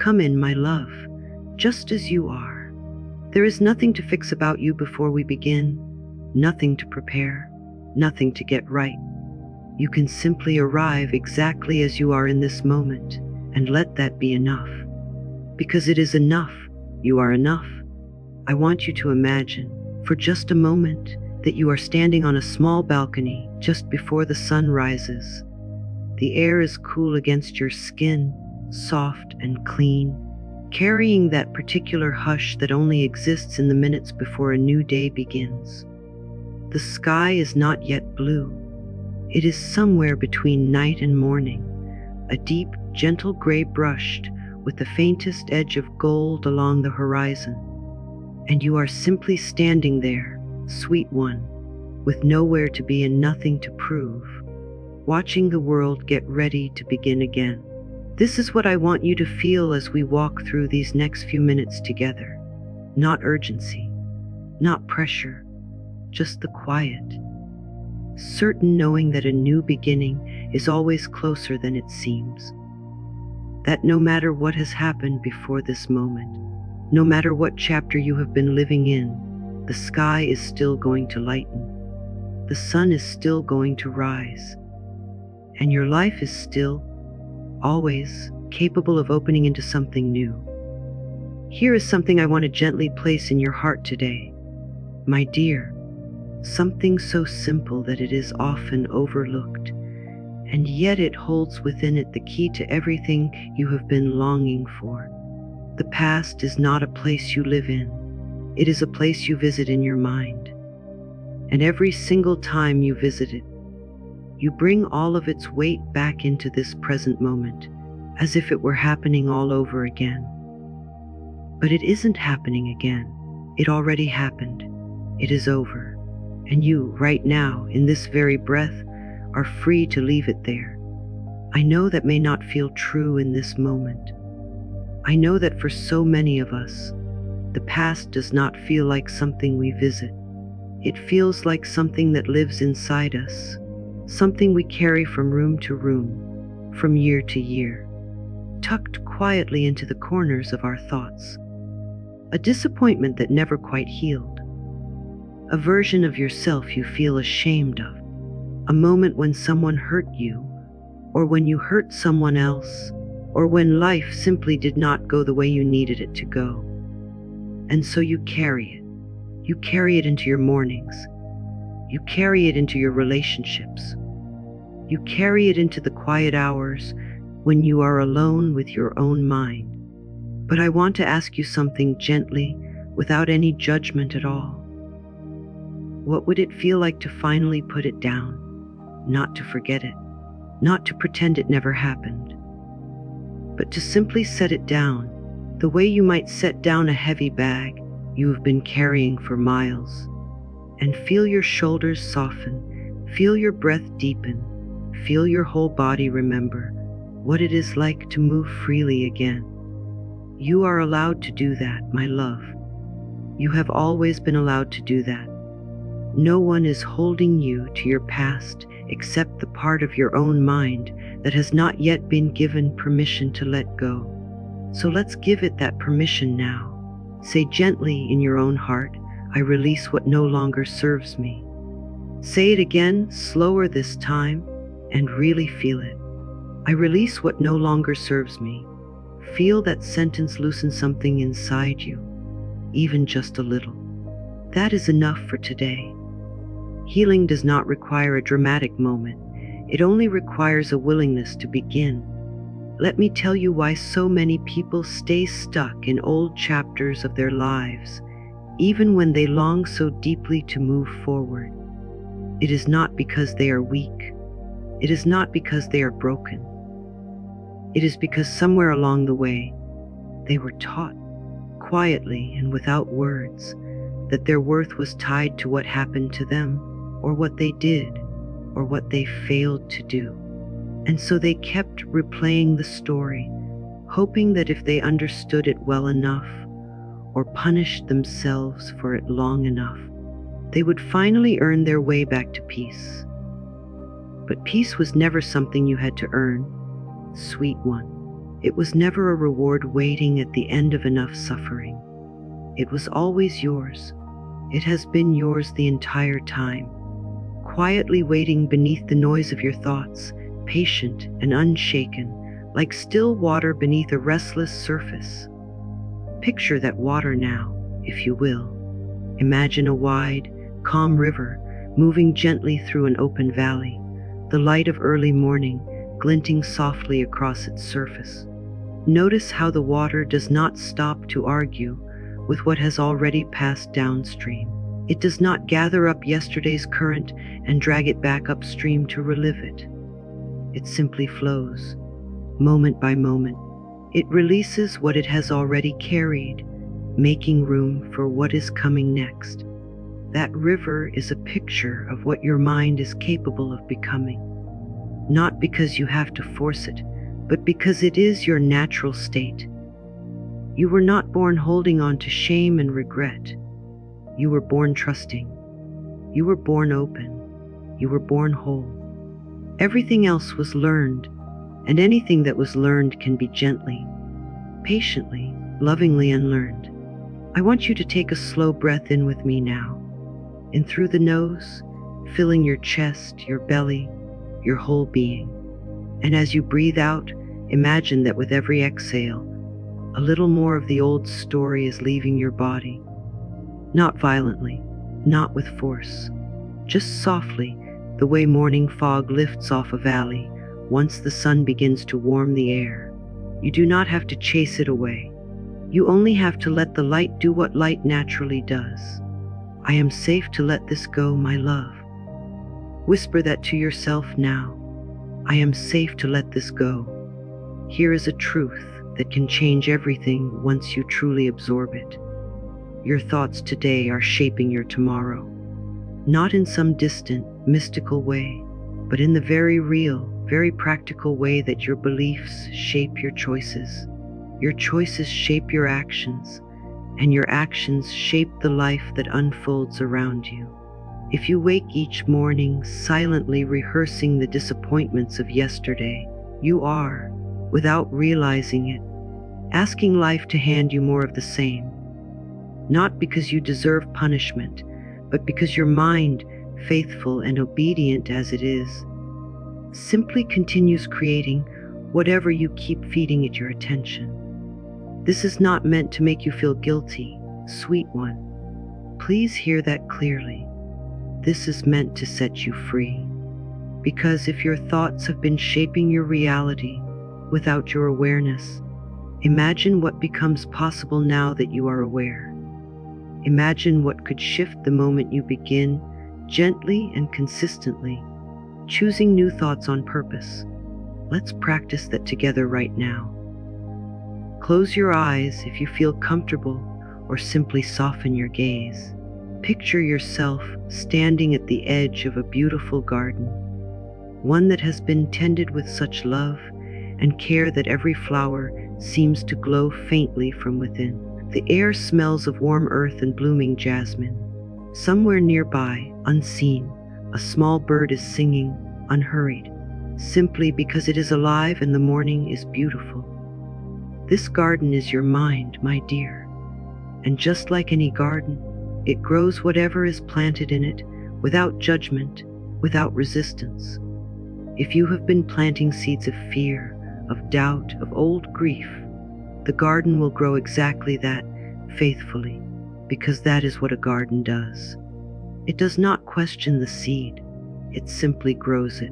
Come in, my love, just as you are. There is nothing to fix about you before we begin, nothing to prepare, nothing to get right. You can simply arrive exactly as you are in this moment, and let that be enough. Because it is enough, you are enough. I want you to imagine, for just a moment, that you are standing on a small balcony just before the sun rises. The air is cool against your skin, soft and clean, carrying that particular hush that only exists in the minutes before a new day begins. The sky is not yet blue. It is somewhere between night and morning, a deep, gentle gray brushed with the faintest edge of gold along the horizon. And you are simply standing there, sweet one, with nowhere to be and nothing to prove, watching the world get ready to begin again. This is what I want you to feel as we walk through these next few minutes together. Not urgency, not pressure, just the quiet. Certain knowing that a new beginning is always closer than it seems. That no matter what has happened before this moment, no matter what chapter you have been living in, the sky is still going to lighten. The sun is still going to rise. And your life is still, always, capable of opening into something new. Here is something I want to gently place in your heart today. My dear, something so simple that it is often overlooked, and yet it holds within it the key to everything you have been longing for. The past is not a place you live in. It is a place you visit in your mind. And every single time you visit it, you bring all of its weight back into this present moment, as if it were happening all over again. But it isn't happening again. It already happened. It is over. And you, right now, in this very breath, are free to leave it there. I know that may not feel true in this moment. I know that for so many of us, the past does not feel like something we visit. It feels like something that lives inside us, something we carry from room to room, from year to year, tucked quietly into the corners of our thoughts. A disappointment that never quite healed. A version of yourself you feel ashamed of. A moment when someone hurt you, or when you hurt someone else, or when life simply did not go the way you needed it to go. And so you carry it. You carry it into your mornings. You carry it into your relationships. You carry it into the quiet hours when you are alone with your own mind. But I want to ask you something gently, without any judgment at all. What would it feel like to finally put it down? Not to forget it, not to pretend it never happened, but to simply set it down, the way you might set down a heavy bag you have been carrying for miles, and feel your shoulders soften, feel your breath deepen, feel your whole body remember what it is like to move freely again. You are allowed to do that, my love. You have always been allowed to do that. No one is holding you to your past except the part of your own mind that has not yet been given permission to let go. So let's give it that permission now. Say gently in your own heart, I release what no longer serves me. Say it again, slower this time, and really feel it. I release what no longer serves me. Feel that sentence loosen something inside you, even just a little. That is enough for today. Healing does not require a dramatic moment. It only requires a willingness to begin. Let me tell you why so many people stay stuck in old chapters of their lives, even when they long so deeply to move forward. It is not because they are weak. It is not because they are broken. It is because somewhere along the way, they were taught, quietly and without words, that their worth was tied to what happened to them, or what they did, or what they failed to do. And so they kept replaying the story, hoping that if they understood it well enough, or punished themselves for it long enough, they would finally earn their way back to peace. But peace was never something you had to earn, sweet one. It was never a reward waiting at the end of enough suffering. It was always yours. It has been yours the entire time, quietly waiting beneath the noise of your thoughts, patient and unshaken, like still water beneath a restless surface. Picture that water now, if you will. Imagine a wide, calm river moving gently through an open valley, the light of early morning glinting softly across its surface. Notice how the water does not stop to argue with what has already passed downstream. It does not gather up yesterday's current and drag it back upstream to relive it. It simply flows, moment by moment. It releases what it has already carried, making room for what is coming next. That river is a picture of what your mind is capable of becoming. Not because you have to force it, but because it is your natural state. You were not born holding on to shame and regret. You were born trusting. You were born open. You were born whole. Everything else was learned, and anything that was learned can be gently, patiently, lovingly unlearned. I want you to take a slow breath in with me now. In through the nose, filling your chest, your belly, your whole being. And as you breathe out, imagine that with every exhale, a little more of the old story is leaving your body. Not violently, not with force, just softly, the way morning fog lifts off a valley once the sun begins to warm the air. You do not have to chase it away. You only have to let the light do what light naturally does. I am safe to let this go, my love. Whisper that to yourself now. I am safe to let this go. Here is a truth that can change everything once you truly absorb it. Your thoughts today are shaping your tomorrow. Not in some distant, mystical way, but in the very real, very practical way that your beliefs shape your choices. Your choices shape your actions, and your actions shape the life that unfolds around you. If you wake each morning silently rehearsing the disappointments of yesterday, you are, without realizing it, asking life to hand you more of the same. Not because you deserve punishment, but because your mind, faithful and obedient as it is, simply continues creating whatever you keep feeding it your attention. This is not meant to make you feel guilty, sweet one. Please hear that clearly. This is meant to set you free. Because if your thoughts have been shaping your reality without your awareness, imagine what becomes possible now that you are aware. Imagine what could shift the moment you begin, gently and consistently, choosing new thoughts on purpose. Let's practice that together right now. Close your eyes if you feel comfortable, or simply soften your gaze. Picture yourself standing at the edge of a beautiful garden, one that has been tended with such love and care that every flower seems to glow faintly from within. The air smells of warm earth and blooming jasmine. Somewhere nearby, unseen, a small bird is singing, unhurried, simply because it is alive and the morning is beautiful. This garden is your mind, my dear. And just like any garden, it grows whatever is planted in it, without judgment, without resistance. If you have been planting seeds of fear, of doubt, of old grief, the garden will grow exactly that, faithfully, because that is what a garden does. It does not question the seed, it simply grows it.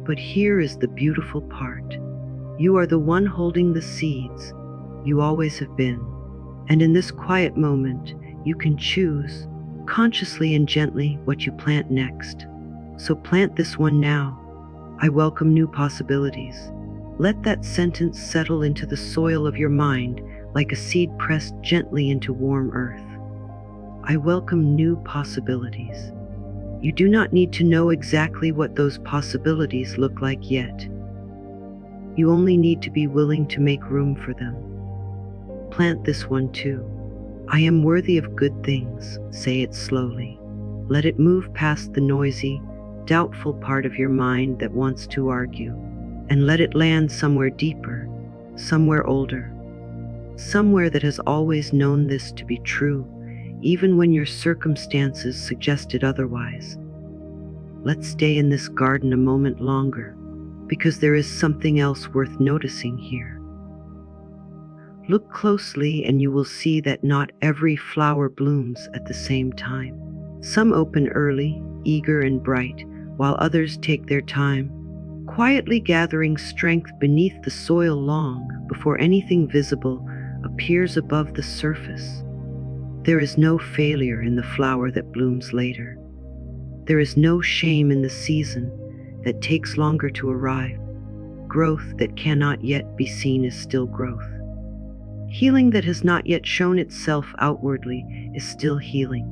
But here is the beautiful part. You are the one holding the seeds. You always have been. And in this quiet moment, you can choose, consciously and gently, what you plant next. So plant this one now. I welcome new possibilities. Let that sentence settle into the soil of your mind like a seed pressed gently into warm earth. I welcome new possibilities. You do not need to know exactly what those possibilities look like yet. You only need to be willing to make room for them. Plant this one too. I am worthy of good things. Say it slowly. Let it move past the noisy, doubtful part of your mind that wants to argue, and let it land somewhere deeper, somewhere older, somewhere that has always known this to be true, even when your circumstances suggested otherwise. Let's stay in this garden a moment longer, because there is something else worth noticing here. Look closely and you will see that not every flower blooms at the same time. Some open early, eager and bright, while others take their time, quietly gathering strength beneath the soil long before anything visible appears above the surface. There is no failure in the flower that blooms later. There is no shame in the season that takes longer to arrive. Growth that cannot yet be seen is still growth. Healing that has not yet shown itself outwardly is still healing.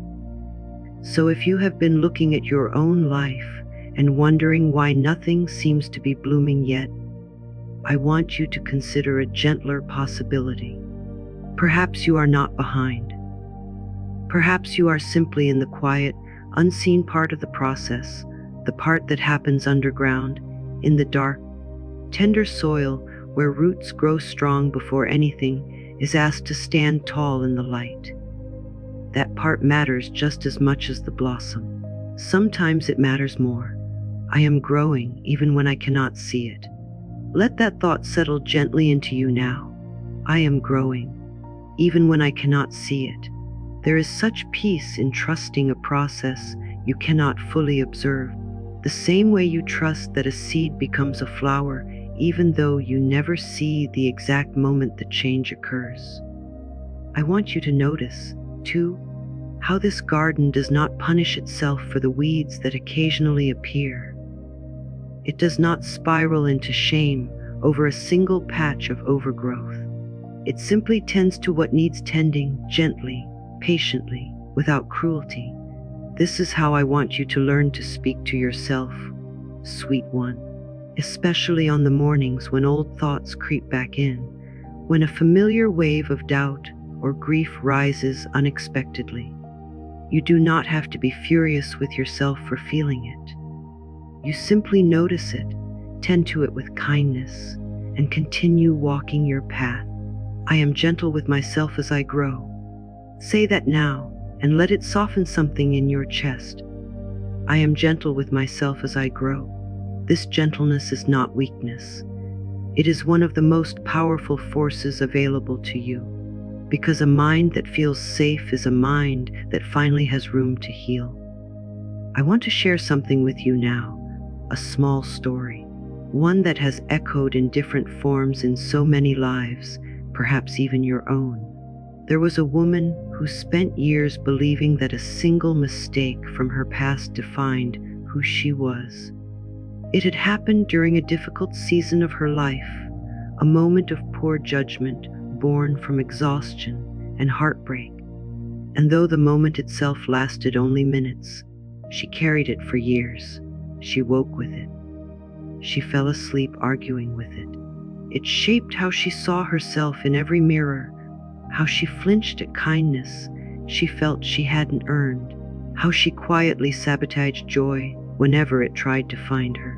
So if you have been looking at your own life and wondering why nothing seems to be blooming yet, I want you to consider a gentler possibility. Perhaps you are not behind. Perhaps you are simply in the quiet, unseen part of the process, the part that happens underground, in the dark, tender soil where roots grow strong before anything is asked to stand tall in the light. That part matters just as much as the blossom. Sometimes it matters more. I am growing even when I cannot see it. Let that thought settle gently into you now. I am growing, even when I cannot see it. There is such peace in trusting a process you cannot fully observe, the same way you trust that a seed becomes a flower, even though you never see the exact moment the change occurs. I want you to notice, too, how this garden does not punish itself for the weeds that occasionally appear. It does not spiral into shame over a single patch of overgrowth. It simply tends to what needs tending, gently, patiently, without cruelty. This is how I want you to learn to speak to yourself, sweet one, especially on the mornings when old thoughts creep back in, when a familiar wave of doubt or grief rises unexpectedly. You do not have to be furious with yourself for feeling it. You simply notice it, tend to it with kindness, and continue walking your path. I am gentle with myself as I grow. Say that now, and let it soften something in your chest. I am gentle with myself as I grow. This gentleness is not weakness. It is one of the most powerful forces available to you, because a mind that feels safe is a mind that finally has room to heal. I want to share something with you now, a small story, one that has echoed in different forms in so many lives, perhaps even your own. There was a woman who spent years believing that a single mistake from her past defined who she was. It had happened during a difficult season of her life, a moment of poor judgment born from exhaustion and heartbreak. And though the moment itself lasted only minutes, she carried it for years. She woke with it. She fell asleep arguing with it. It shaped how she saw herself in every mirror, how she flinched at kindness she felt she hadn't earned, how she quietly sabotaged joy whenever it tried to find her,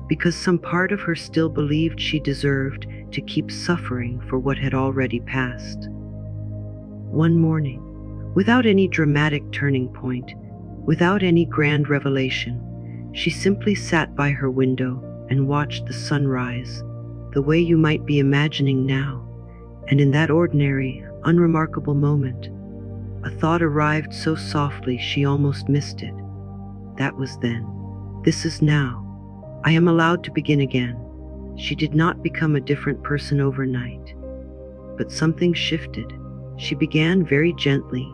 because some part of her still believed she deserved to keep suffering for what had already passed. One morning, without any dramatic turning point, without any grand revelation, she simply sat by her window and watched the sunrise, the way you might be imagining now. And in that ordinary, unremarkable moment, a thought arrived so softly she almost missed it. That was then. This is now. I am allowed to begin again. She did not become a different person overnight, but something shifted. She began very gently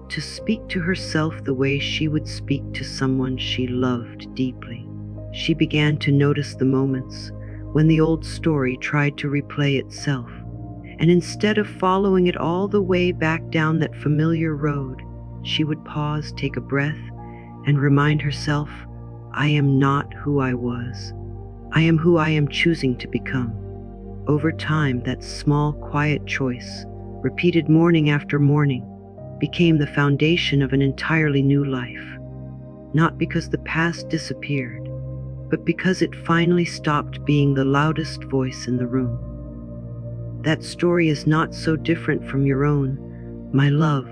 to speak to herself the way she would speak to someone she loved deeply. She began to notice the moments when the old story tried to replay itself. And instead of following it all the way back down that familiar road, she would pause, take a breath, and remind herself, I am not who I was. I am who I am choosing to become. Over time, that small, quiet choice, repeated morning after morning, became the foundation of an entirely new life. Not because the past disappeared, but because it finally stopped being the loudest voice in the room. That story is not so different from your own, my love,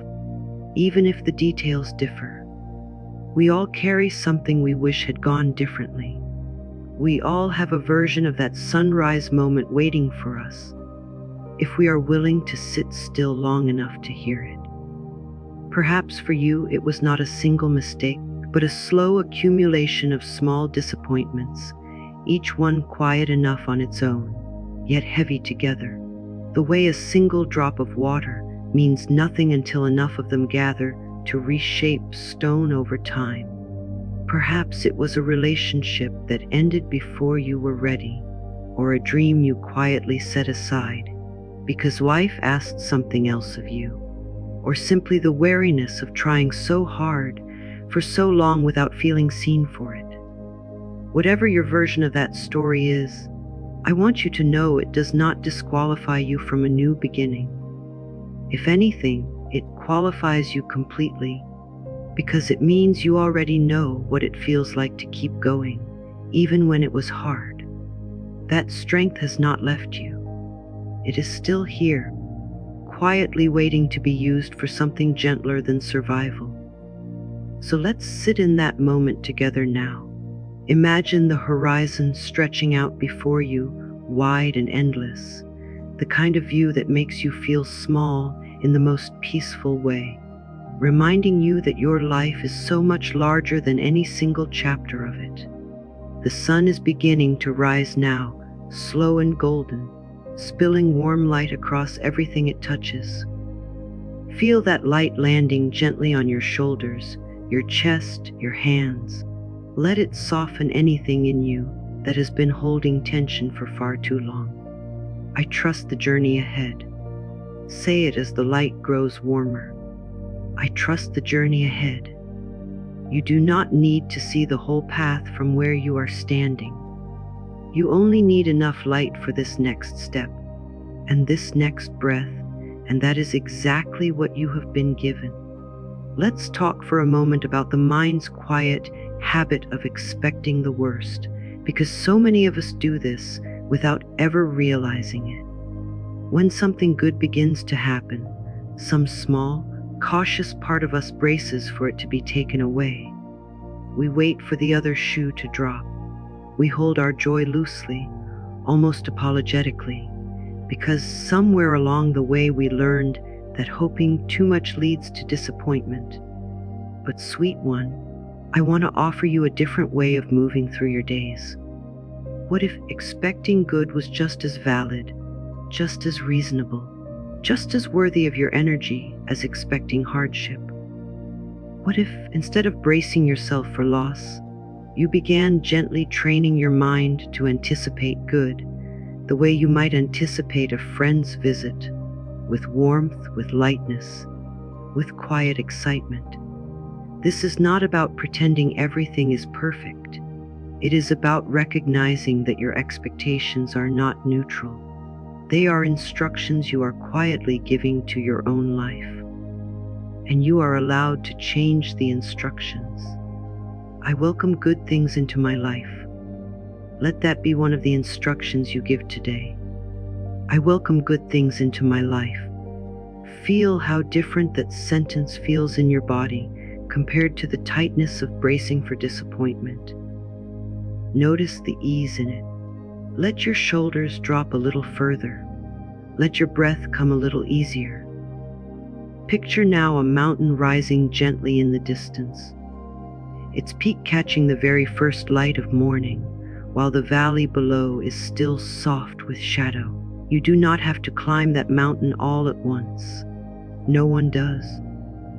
even if the details differ. We all carry something we wish had gone differently. We all have a version of that sunrise moment waiting for us, if we are willing to sit still long enough to hear it. Perhaps for you it was not a single mistake, but a slow accumulation of small disappointments, each one quiet enough on its own, yet heavy together. The way a single drop of water means nothing until enough of them gather to reshape stone over time. Perhaps it was a relationship that ended before you were ready, or a dream you quietly set aside because life asked something else of you, or simply the wariness of trying so hard for so long without feeling seen for it. Whatever your version of that story is, I want you to know it does not disqualify you from a new beginning. If anything, it qualifies you completely, because it means you already know what it feels like to keep going, even when it was hard. That strength has not left you. It is still here, quietly waiting to be used for something gentler than survival. So let's sit in that moment together now. Imagine the horizon stretching out before you, wide and endless, the kind of view that makes you feel small in the most peaceful way, reminding you that your life is so much larger than any single chapter of it. The sun is beginning to rise now, slow and golden, spilling warm light across everything it touches. Feel that light landing gently on your shoulders, your chest, your hands. Let it soften anything in you that has been holding tension for far too long. I trust the journey ahead. Say it as the light grows warmer. I trust the journey ahead. You do not need to see the whole path from where you are standing. You only need enough light for this next step and this next breath, and that is exactly what you have been given. Let's talk for a moment about the mind's quiet habit of expecting the worst, because so many of us do this without ever realizing it. When something good begins to happen, some small, cautious part of us braces for it to be taken away. We wait for the other shoe to drop. We hold our joy loosely, almost apologetically, because somewhere along the way we learned that hoping too much leads to disappointment. But sweet one, I want to offer you a different way of moving through your days. What if expecting good was just as valid, just as reasonable, just as worthy of your energy as expecting hardship? What if, instead of bracing yourself for loss, you began gently training your mind to anticipate good, the way you might anticipate a friend's visit, with warmth, with lightness, with quiet excitement? This is not about pretending everything is perfect. It is about recognizing that your expectations are not neutral. They are instructions you are quietly giving to your own life, and you are allowed to change the instructions. I welcome good things into my life. Let that be one of the instructions you give today. I welcome good things into my life. Feel how different that sentence feels in your body compared to the tightness of bracing for disappointment. Notice the ease in it. Let your shoulders drop a little further. Let your breath come a little easier. Picture now a mountain rising gently in the distance, its peak catching the very first light of morning, while the valley below is still soft with shadow. You do not have to climb that mountain all at once. No one does.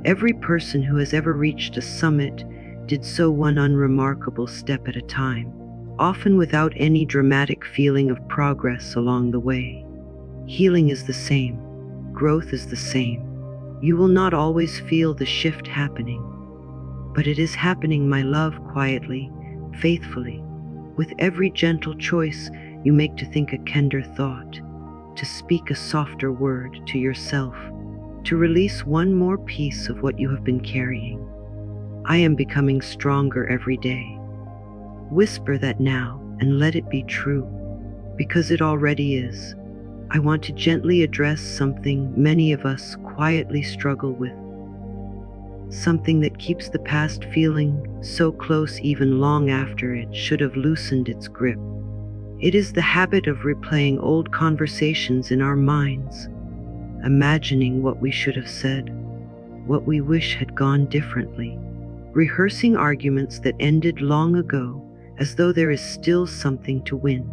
Every person who has ever reached a summit did so one unremarkable step at a time, often without any dramatic feeling of progress along the way. Healing is the same. Growth is the same. You will not always feel the shift happening, but it is happening, my love, quietly, faithfully, with every gentle choice you make to think a kinder thought, to speak a softer word to yourself, to release one more piece of what you have been carrying. I am becoming stronger every day. Whisper that now and let it be true, because it already is. I want to gently address something many of us quietly struggle with, something that keeps the past feeling so close even long after it should have loosened its grip. It is the habit of replaying old conversations in our minds, imagining what we should have said, what we wish had gone differently, rehearsing arguments that ended long ago as though there is still something to win.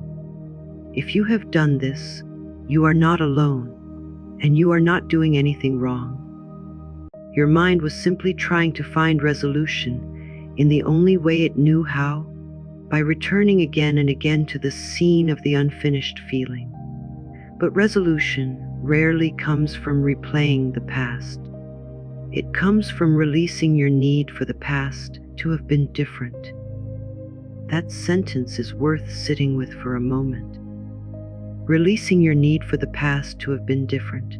If you have done this, you are not alone, and you are not doing anything wrong. Your mind was simply trying to find resolution in the only way it knew how, by returning again and again to the scene of the unfinished feeling. But resolution rarely comes from replaying the past. It comes from releasing your need for the past to have been different. That sentence is worth sitting with for a moment. Releasing your need for the past to have been different.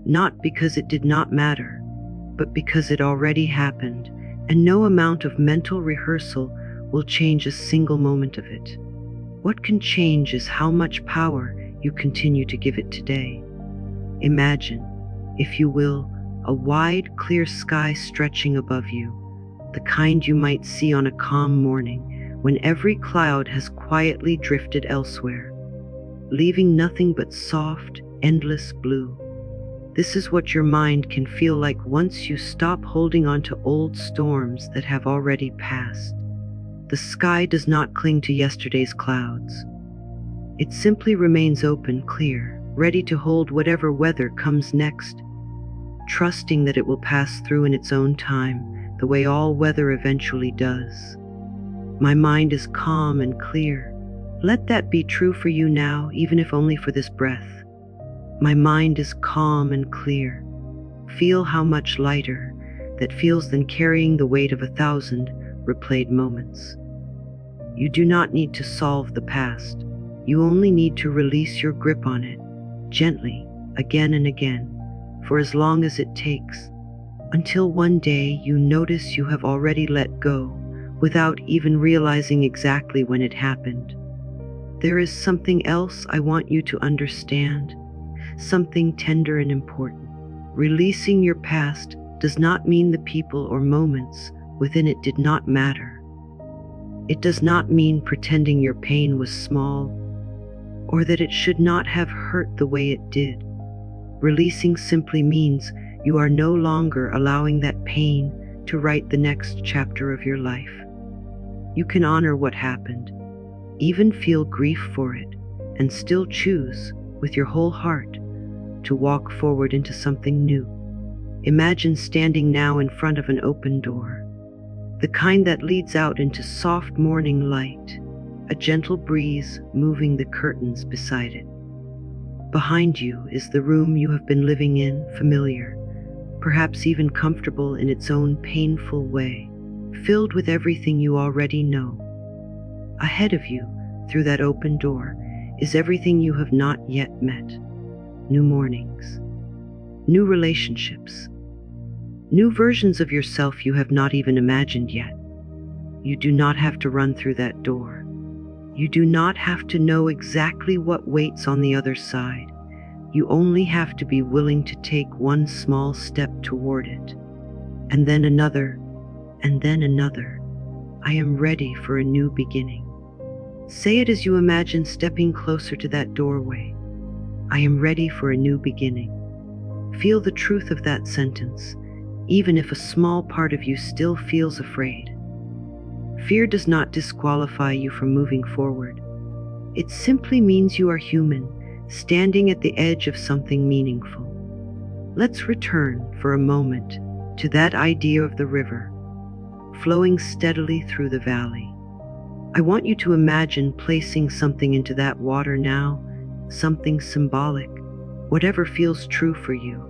Not because it did not matter, but because it already happened, and no amount of mental rehearsal will change a single moment of it. What can change is how much power you continue to give it today. Imagine, if you will, a wide, clear sky stretching above you, the kind you might see on a calm morning when every cloud has quietly drifted elsewhere, leaving nothing but soft, endless blue. This is what your mind can feel like once you stop holding on to old storms that have already passed. The sky does not cling to yesterday's clouds. It simply remains open, clear, ready to hold whatever weather comes next, trusting that it will pass through in its own time, the way all weather eventually does. My mind is calm and clear. Let that be true for you now, even if only for this breath. My mind is calm and clear. Feel how much lighter that feels than carrying the weight of 1,000 replayed moments. You do not need to solve the past. You only need to release your grip on it, gently, again and again, for as long as it takes, until one day you notice you have already let go, without even realizing exactly when it happened. There is something else I want you to understand, something tender and important. Releasing your past does not mean the people or moments within it did not matter. It does not mean pretending your pain was small, or that it should not have hurt the way it did. Releasing simply means you are no longer allowing that pain to write the next chapter of your life. You can honor what happened, even feel grief for it, and still choose, with your whole heart, to walk forward into something new. Imagine standing now in front of an open door, the kind that leads out into soft morning light, a gentle breeze moving the curtains beside it. Behind you is the room you have been living in, familiar, perhaps even comfortable in its own painful way, filled with everything you already know. Ahead of you, through that open door, is everything you have not yet met. New mornings, new relationships, new versions of yourself you have not even imagined yet. You do not have to run through that door. You do not have to know exactly what waits on the other side. You only have to be willing to take one small step toward it, and then another, and then another. I am ready for a new beginning. Say it as you imagine stepping closer to that doorway. I am ready for a new beginning. Feel the truth of that sentence, even if a small part of you still feels afraid. Fear does not disqualify you from moving forward. It simply means you are human, standing at the edge of something meaningful. Let's return for a moment to that idea of the river, flowing steadily through the valley. I want you to imagine placing something into that water now, something symbolic, whatever feels true for you.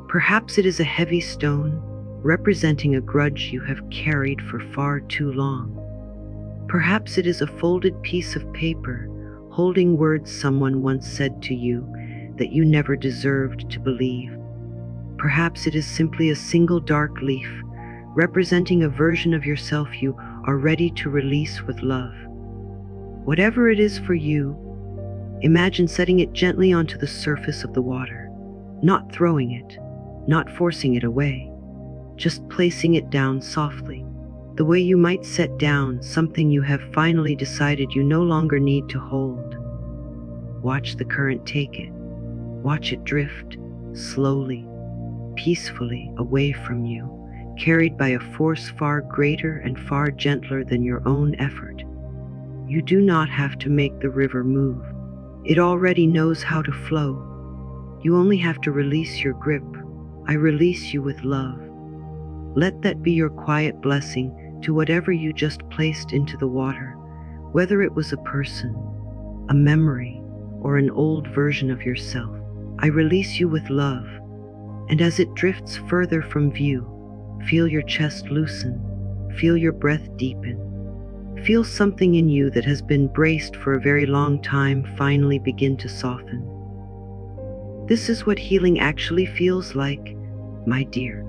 Perhaps it is a heavy stone, representing a grudge you have carried for far too long. Perhaps it is a folded piece of paper, holding words someone once said to you that you never deserved to believe. Perhaps it is simply a single dark leaf, representing a version of yourself you are ready to release with love. Whatever it is for you, Imagine setting it gently onto the surface of the water, not throwing it, not forcing it away, just placing it down softly, the way you might set down something you have finally decided you no longer need to hold. Watch the current take it. Watch it drift, slowly, peacefully away from you, carried by a force far greater and far gentler than your own effort. You do not have to make the river move. It already knows how to flow. You only have to release your grip. I release you with love. Let that be your quiet blessing to whatever you just placed into the water, whether it was a person, a memory, or an old version of yourself. I release you with love, and as it drifts further from view, feel your chest loosen, feel your breath deepen. Feel something in you that has been braced for a very long time finally begin to soften. This is what healing actually feels like, my dear.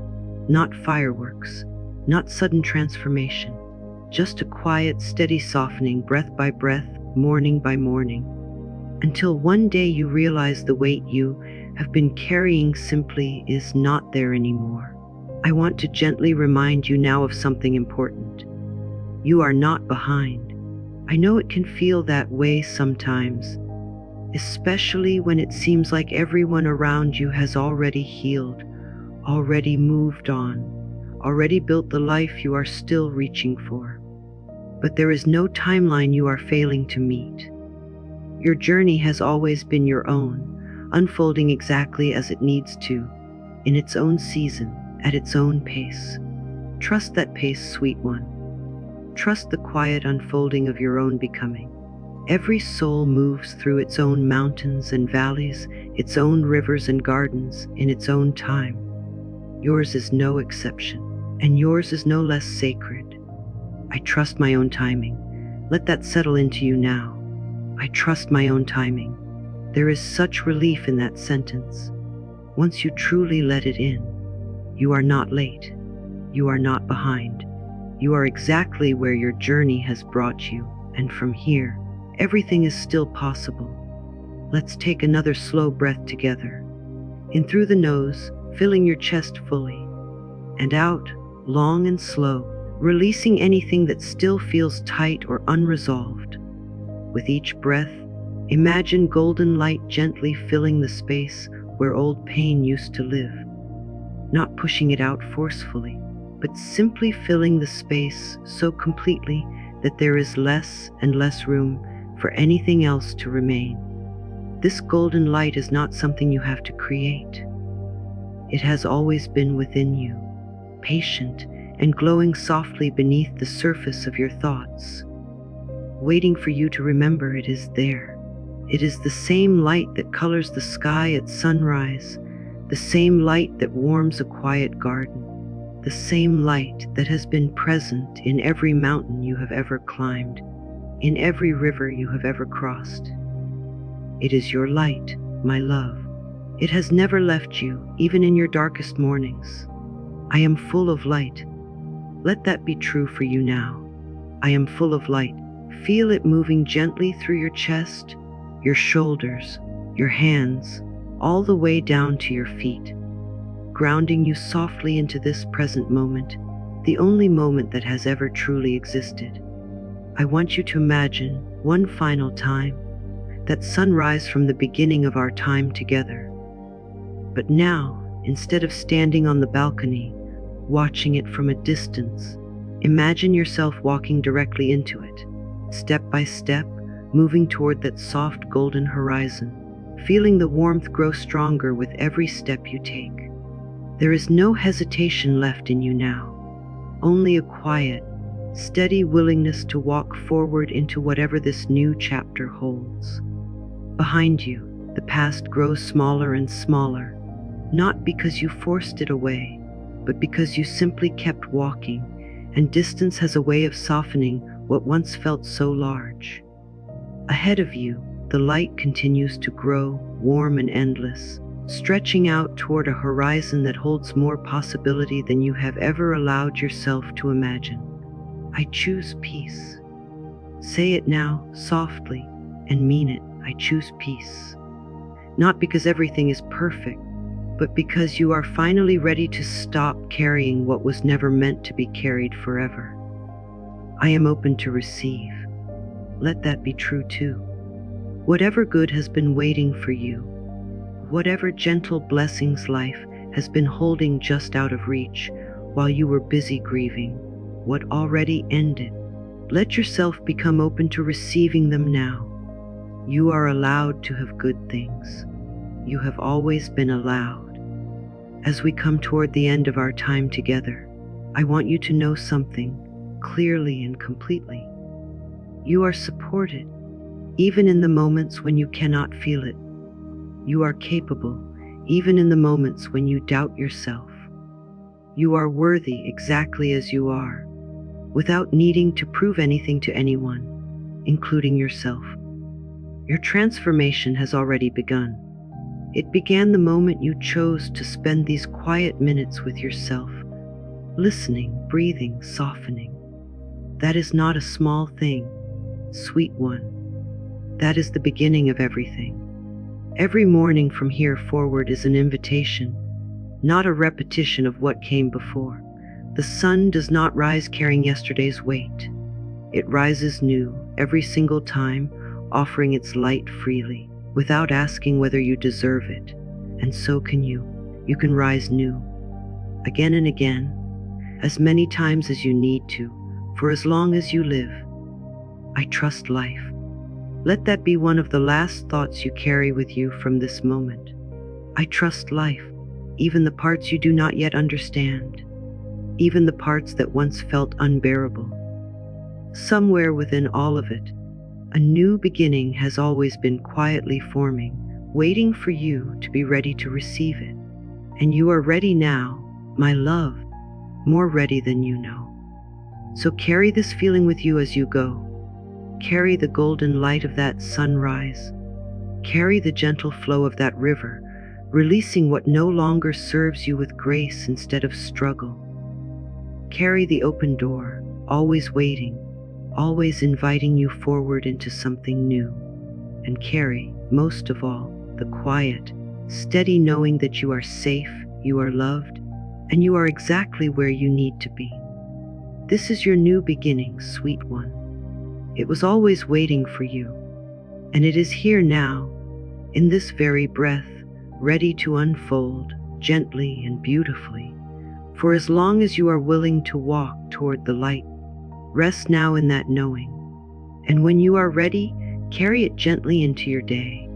Not fireworks, not sudden transformation, just a quiet, steady softening breath by breath, morning by morning, until one day you realize the weight you have been carrying simply is not there anymore. I want to gently remind you now of something important. You are not behind. I know it can feel that way sometimes, especially when it seems like everyone around you has already healed, already moved on, already built the life you are still reaching for. But there is no timeline you are failing to meet. Your journey has always been your own, unfolding exactly as it needs to, in its own season, at its own pace. Trust that pace, sweet one. Trust the quiet unfolding of your own becoming. Every soul moves through its own mountains and valleys, its own rivers and gardens, in its own time. Yours is no exception, and yours is no less sacred. I trust my own timing. Let that settle into you now. I trust my own timing. There is such relief in that sentence. Once you truly let it in, you are not late. You are not behind. You are exactly where your journey has brought you, and from here, everything is still possible. Let's take another slow breath together. In through the nose, filling your chest fully, and out, long and slow, releasing anything that still feels tight or unresolved. With each breath, imagine golden light gently filling the space where old pain used to live, not pushing it out forcefully, but simply filling the space so completely that there is less and less room for anything else to remain. This golden light is not something you have to create. It has always been within you, patient and glowing softly beneath the surface of your thoughts, waiting for you to remember it is there. It is the same light that colors the sky at sunrise, the same light that warms a quiet garden, the same light that has been present in every mountain you have ever climbed, in every river you have ever crossed. It is your light, my love. It has never left you, even in your darkest mornings. I am full of light. Let that be true for you now. I am full of light. Feel it moving gently through your chest, your shoulders, your hands, all the way down to your feet, grounding you softly into this present moment, the only moment that has ever truly existed. I want you to imagine, one final time, that sunrise from the beginning of our time together. But now, instead of standing on the balcony, watching it from a distance, imagine yourself walking directly into it, step by step, moving toward that soft golden horizon, feeling the warmth grow stronger with every step you take. There is no hesitation left in you now, only a quiet, steady willingness to walk forward into whatever this new chapter holds. Behind you, the past grows smaller and smaller, not because you forced it away, but because you simply kept walking, and distance has a way of softening what once felt so large. Ahead of you, the light continues to grow, warm and endless, stretching out toward a horizon that holds more possibility than you have ever allowed yourself to imagine. I choose peace. Say it now, softly, and mean it. I choose peace. Not because everything is perfect, but because you are finally ready to stop carrying what was never meant to be carried forever. I am open to receive. Let that be true too. Whatever good has been waiting for you, whatever gentle blessings life has been holding just out of reach while you were busy grieving what already ended, let yourself become open to receiving them now. You are allowed to have good things. You have always been allowed. As we come toward the end of our time together, I want you to know something clearly and completely. You are supported, even in the moments when you cannot feel it. You are capable, even in the moments when you doubt yourself. You are worthy exactly as you are, without needing to prove anything to anyone, including yourself. Your transformation has already begun. It began the moment you chose to spend these quiet minutes with yourself, listening, breathing, softening. That is not a small thing, sweet one. That is the beginning of everything. Every morning from here forward is an invitation, not a repetition of what came before. The sun does not rise carrying yesterday's weight. It rises new every single time, offering its light freely, without asking whether you deserve it. And so can you. You can rise new, again and again, as many times as you need to, for as long as you live. I trust life. Let that be one of the last thoughts you carry with you from this moment. I trust life, even the parts you do not yet understand, even the parts that once felt unbearable. Somewhere within all of it, a new beginning has always been quietly forming, waiting for you to be ready to receive it. And you are ready now, my love, more ready than you know. So carry this feeling with you as you go. Carry the golden light of that sunrise. Carry the gentle flow of that river, releasing what no longer serves you with grace instead of struggle. Carry the open door, always waiting, always inviting you forward into something new. And carry, most of all, the quiet, steady knowing that you are safe, you are loved, and you are exactly where you need to be. This is your new beginning, sweet one. It was always waiting for you, and it is here now, in this very breath, ready to unfold gently and beautifully. For as long as you are willing to walk toward the light, rest now in that knowing. And when you are ready, carry it gently into your day.